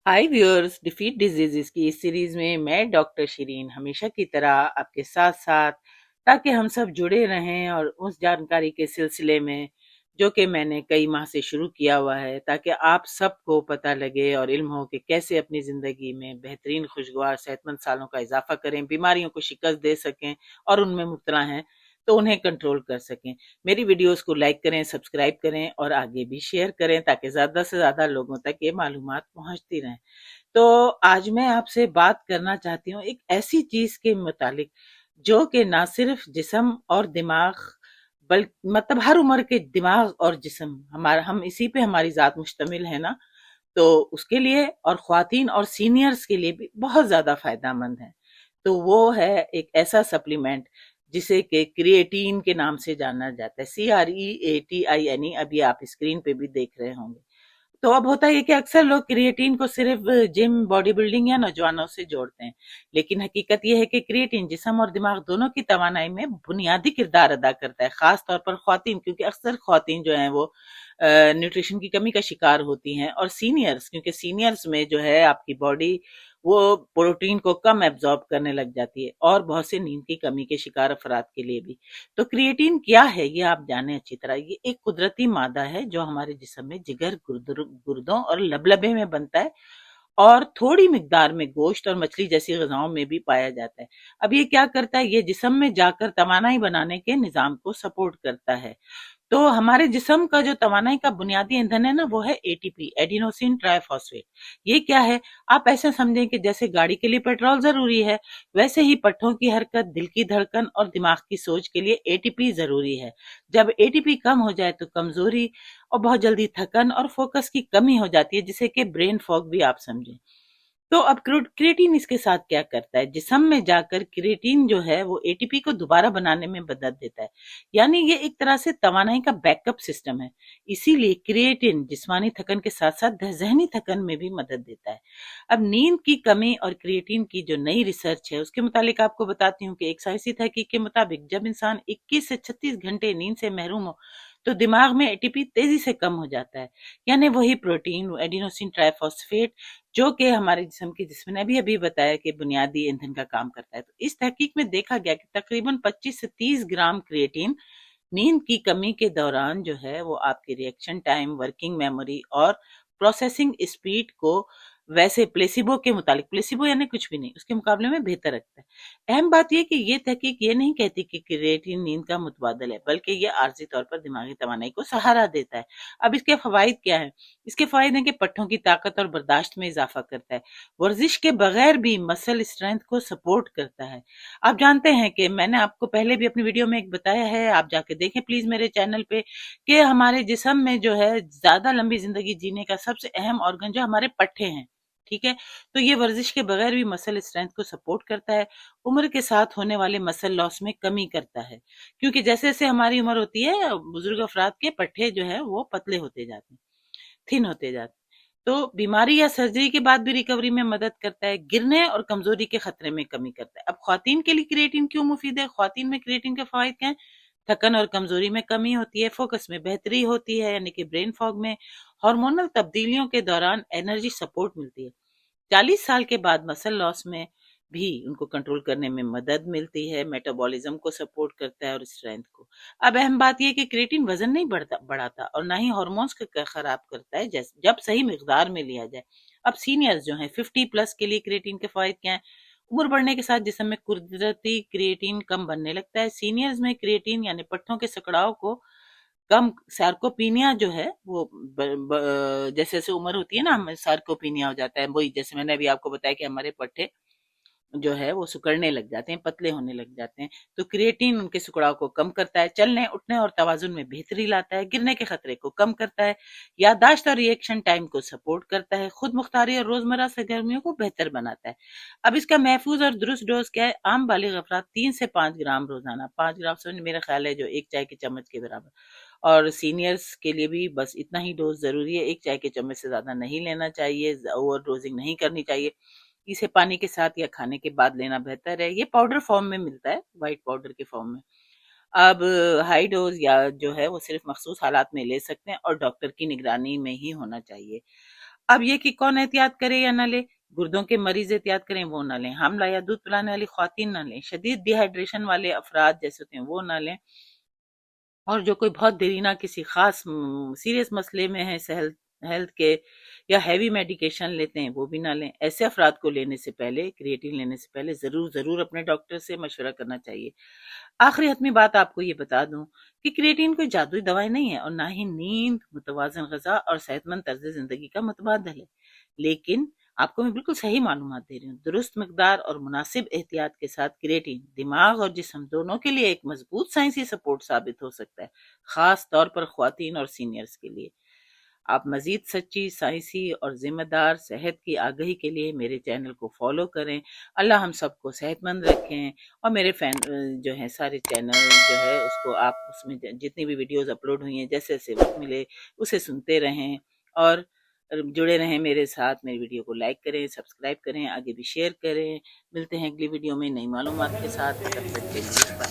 हाय viewers, defeat diseases की इस series में मैं डॉक्टर शिरीन हमेशा की तरह आपके साथ साथ, ताकि हम सब जुड़े रहें और उस जानकारी के सिलसिले में जो कि मैंने कई माह से शुरू किया हुआ है, ताकि आप सबको पता लगे और इल्म हो कि कैसे अपनी ज़िंदगी में बेहतरीन खुशगवार सेहतमंद सालों का इजाफा करें, बीमारियों को शिकस्त दे सकें और उनमें मुब्तला हैं तो उन्हें कंट्रोल कर सकें। मेरी वीडियोस को लाइक करें, सब्सक्राइब करें और आगे भी शेयर करें ताकि ज़्यादा से ज़्यादा लोगों तक ये मालूमात पहुंचती रहें। तो आज मैं आपसे बात करना चाहती हूँ एक ऐसी चीज के मुतालिक जो कि ना सिर्फ जिस्म और दिमाग, बल मतलब हर उम्र के दिमाग और जिस्म, हमारा हम इसी पे हमारी जात मुश्तमिल है ना, तो उसके लिए और ख्वातीन और सीनियर्स के लिए भी बहुत ज्यादा फायदेमंद है। तो वो है एक ऐसा सप्लीमेंट जिसे कि क्रिएटिन के नाम से जाना जाता है, CREATINE। अभी आप स्क्रीन पे भी देख रहे होंगे। तो अब होता है कि अक्सर लोग क्रिएटिन को सिर्फ जिम, बॉडी बिल्डिंग या नौजवानों से जोड़ते हैं, लेकिन हकीकत यह है कि क्रिएटिन जिस्म और दिमाग दोनों की तवानाई में बुनियादी किरदार अदा करता है, खास तौर पर ख्वातीन, क्योंकि अक्सर ख्वातीन जो हैं वो न्यूट्रिशन की कमी का शिकार होती हैं, और सीनियर्स, क्योंकि सीनियर्स में जो है आपकी बॉडी वो प्रोटीन को कम एब्जॉर्ब करने लग जाती है, और बहुत से नींद की कमी के शिकार अफराद के लिए भी। तो क्रिएटिन क्या है ये आप जाने अच्छी तरह। ये एक कुदरती मादा है जो हमारे जिस्म में जिगर, गुर्दों और लबलबे में बनता है, और थोड़ी मिकदार में गोश्त और मछली जैसी ग़िज़ाओं में भी पाया जाता है। अब ये क्या करता है, ये जिस्म में जाकर तवानाई बनाने के निज़ाम को सपोर्ट करता है। तो हमारे जिस्म का जो तवानाई का बुनियादी ईंधन है ना, वो है एटीपी, एडिनोसिन ट्राइफॉस्फेट। ये क्या है, आप ऐसे समझें कि जैसे गाड़ी के लिए पेट्रोल जरूरी है, वैसे ही पट्ठों की हरकत, दिल की धड़कन और दिमाग की सोच के लिए एटीपी जरूरी है। जब एटीपी कम हो जाए तो कमजोरी और बहुत जल्दी थकन और फोकस की कमी हो जाती है, जिसे कि ब्रेन फॉग भी आप समझें। तो अब क्रिएटिन इसके साथ क्या करता है, जिस्म में जाकर क्रिएटिन जो है वो एटीपी को दोबारा बनाने में मदद देता है। यानी ये एक तरह से तवानाई का बैकअप सिस्टम है। इसीलिए क्रिएटिन जिस्मानी थकन के साथ साथ जहनी थकन में भी मदद देता है। अब नींद की कमी और क्रिएटिन की जो नई रिसर्च है उसके मुतालिक आपको बताती हूँ कि एक साइंसी तहकीक के मुताबिक जब इंसान 21 से 36 घंटे नींद से महरूम हो तो दिमाग में एटीपी तेजी से कम हो जाता है। यानी वही प्रोटीन एडिनोसिन ट्राइफॉस्फेट जो कि हमारे जिस्म की, जिसमें अभी अभी बताया कि बुनियादी ईंधन का काम करता है। तो इस तहकीक में देखा गया कि तकरीबन 25 से 30 ग्राम क्रिएटिन नींद की कमी के दौरान जो है वो आपकी रिएक्शन टाइम, वर्किंग मेमोरी और प्रोसेसिंग स्पीड को वैसे प्लेसिबो के मुताबिक, प्लेसिबो यानी कुछ भी नहीं, उसके मुकाबले में बेहतर रखता है। अहम बात यह कि ये तहकीक ये नहीं कहती कि क्रिएटिन नींद का मुतबादल है, बल्कि ये आर्जी तौर पर दिमागी तवानाई को सहारा देता है। अब इसके फवाइद क्या है? इसके फायदे हैं कि पट्टों की ताकत और बर्दाश्त में इजाफा करता है, वर्जिश के बगैर भी मसल स्ट्रेंथ को सपोर्ट करता है। आप जानते हैं कि मैंने आपको पहले भी अपनी वीडियो में एक बताया है, आप जाके देखें प्लीज मेरे चैनल पे, कि हमारे जिस्म में जो है ज्यादा लंबी जिंदगी जीने का सबसे अहम ऑर्गन जो हमारे पट्टे हैं। ठीक है, तो ये वर्जिश के बगैर भी मसल स्ट्रेंथ को सपोर्ट करता है, उम्र के साथ होने वाले मसल लॉस में कमी करता है, क्योंकि जैसे जैसे हमारी उम्र होती है बुजुर्ग अफराद के पट्टे जो है वो पतले होते जाते हैं, थिन होते जाते हैं। तो बीमारी या सर्जरी के बाद भी रिकवरी में मदद करता है, गिरने और कमजोरी के खतरे में कमी करता है। अब ख्वातीन के लिए क्रिएटिन क्यों मुफीद है? ख्वातीन में क्रिएटिन के फायदे क्या है? थकन और कमजोरी में कमी होती है, फोकस में बेहतरी होती है यानी कि ब्रेन फॉग में, हार्मोनल तब्दीलियों के दौरान एनर्जी सपोर्ट मिलती है, 40 साल के बाद मसल लॉस में भी उनको कंट्रोल करने में मदद मिलती है, मेटाबॉलिज्म को सपोर्ट करता है और स्ट्रेंथ को। अब अहम बात यह है कि क्रिएटिन वजन नहीं बढ़ाता और ना ही हार्मोन्स को खराब करता है, जब सही मिकदार में लिया जाए। अब सीनियर्स जो हैं 50 प्लस के लिए क्रिएटिन के फायदे क्या हैं? उम्र बढ़ने के साथ जिस्म में कुदरती क्रिएटिन कम बनने लगता है। सीनियर्स में क्रिएटिन यानी पट्टों के सिकुड़ाव को कम, सार्कोपीनिया जो है वो जैसे जैसे उम्र होती है ना, हमें सार्कोपीनिया हो जाता है, वही जैसे मैंने अभी आपको बताया कि हमारे पट्टे जो है वो सिकुड़ने लग जाते हैं, पतले होने लग जाते हैं। तो क्रिएटिन उनके सिकुड़ाव को कम करता है, चलने उठने और तवाजुन में बेहतरी लाता है, गिरने के खतरे को कम करता है, याददाश्त और रिएक्शन टाइम को सपोर्ट करता है, खुद मुख्तारी और रोजमर्रा सरगर्मियों को बेहतर बनाता है। अब इसका महफूज और दुरुस्त डोज क्या है? आम बालिग अफराद 3 से 5 ग्राम रोजाना, 5 ग्राम समझ मेरा ख्याल है जो एक चाय के चम्मच के बराबर, और सीनियर्स के लिए भी बस इतना ही डोज जरूरी है, एक चाय के चम्मच से ज्यादा नहीं लेना चाहिए, ओवर डोजिंग नहीं करनी चाहिए। इसे पानी के साथ या खाने के बाद लेना बेहतर है। ये पाउडर फॉर्म में मिलता है, व्हाइट पाउडर के फॉर्म में। अब हाई डोज या जो है वो सिर्फ मखसूस हालात में ले सकते हैं और डॉक्टर की निगरानी में ही होना चाहिए। अब ये कि कौन एहतियात करे या ना ले, गुर्दों के मरीज एहतियात करें वो ना लें, हामला या दूध पिलाने वाली ख्वातीन ना लें, शदीद डिहाइड्रेशन वाले अफराद जैसे होते हैं वो ना लें, और जो कोई बहुत देरीना किसी खास सीरियस मसले में है, हेल्थ हेल्थ के या हैवी मेडिकेशन लेते हैं वो भी ना लें। ऐसे अफराद को लेने से पहले, क्रिएटिन लेने से पहले जरूर जरूर अपने डॉक्टर से मशवरा करना चाहिए। आखिरी हतमी बात आपको ये बता दूं कि क्रिएटिन कोई जादुई दवाई नहीं है और ना ही नींद, मुतवाजन ग़िज़ा और सेहतमंद तर्ज ज़िंदगी का मुतबादल है। लेकिन आपको मैं बिल्कुल सही मालूमात दे रही हूँ। दुरुस्त मिकदार और मुनासिब एहतियात के साथ क्रिएटिन दिमाग और जिस्म दोनों के लिए एक मजबूत साइंसी सपोर्ट साबित हो सकता है, खास तौर पर ख्वातीन और सीनियर्स के लिए। आप मजीद सच्ची, साइंसी और जिम्मेदार सेहत की आगाही के लिए मेरे चैनल को फॉलो करें। अल्लाह हम सबको सेहतमंद रखें, और मेरे फैन जो है सारे चैनल जो है उसको आप उसमें जितनी भी वीडियोस अपलोड हुई हैं जैसे जैसे वक्त मिले उसे सुनते रहें, और जुड़े रहें मेरे साथ। मेरी वीडियो को लाइक करें, सब्सक्राइब करें, आगे भी शेयर करें। मिलते हैं अगली वीडियो में नई मालूमात के साथ, तब तक के लिए बाय।